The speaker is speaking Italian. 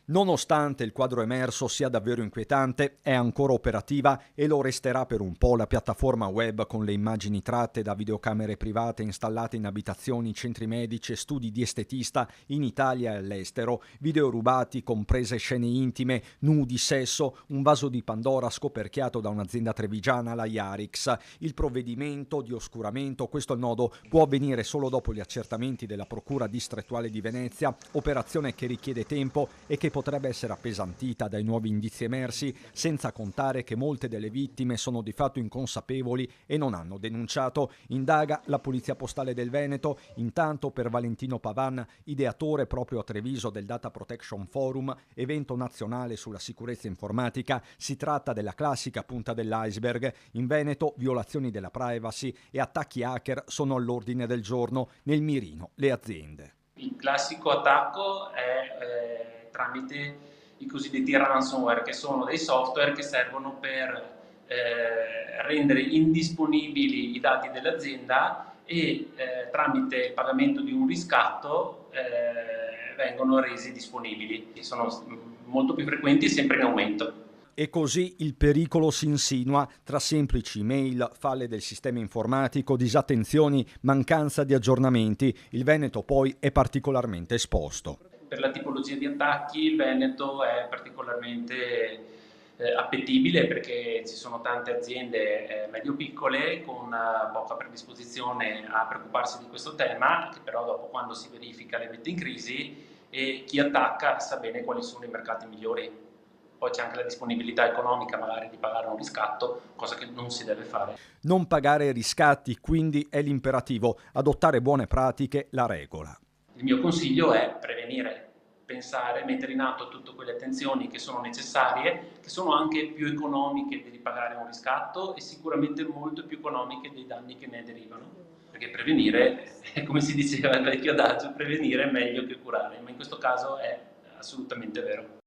Nonostante il quadro emerso sia davvero inquietante, è ancora operativa e lo resterà per un po' la piattaforma web con le immagini tratte da videocamere private installate in abitazioni, centri medici e studi di estetista in Italia e all'estero, video rubati, comprese scene intime, nudi, sesso, un vaso di Pandora scoperchiato da un'azienda trevigiana, la Yarix. Il provvedimento di oscuramento, questo è il nodo, può avvenire solo dopo gli accertamenti della Procura distrettuale di Venezia, operazione che richiede tempo e che potrebbe essere appesantita dai nuovi indizi emersi, senza contare che molte delle vittime sono di fatto inconsapevoli e non hanno denunciato. Indaga la Polizia Postale del Veneto. Intanto per Valentino Pavan, ideatore proprio a Treviso del Data Protection Forum, evento nazionale sulla sicurezza informatica, si tratta della classica punta dell'iceberg. In Veneto violazioni della privacy e attacchi hacker sono all'ordine del giorno, nel mirino le aziende. Il classico attacco è tramite i cosiddetti ransomware, che sono dei software che servono per rendere indisponibili i dati dell'azienda e tramite il pagamento di un riscatto vengono resi disponibili. Sono molto più frequenti e sempre in aumento. E così il pericolo si insinua tra semplici email, falle del sistema informatico, disattenzioni, mancanza di aggiornamenti. Il Veneto poi è particolarmente esposto. Per la tipologia di attacchi il Veneto è particolarmente appetibile perché ci sono tante aziende medio-piccole con poca predisposizione a preoccuparsi di questo tema, che però dopo, quando si verifica, le mette in crisi, e chi attacca sa bene quali sono i mercati migliori. Poi c'è anche la disponibilità economica magari di pagare un riscatto, cosa che non si deve fare. Non pagare riscatti quindi è l'imperativo, adottare buone pratiche la regola. Il mio consiglio è prevenire, pensare, mettere in atto tutte quelle attenzioni che sono necessarie, che sono anche più economiche di ripagare un riscatto e sicuramente molto più economiche dei danni che ne derivano. Perché prevenire, come si diceva il vecchio adagio, prevenire è meglio che curare, ma in questo caso è assolutamente vero.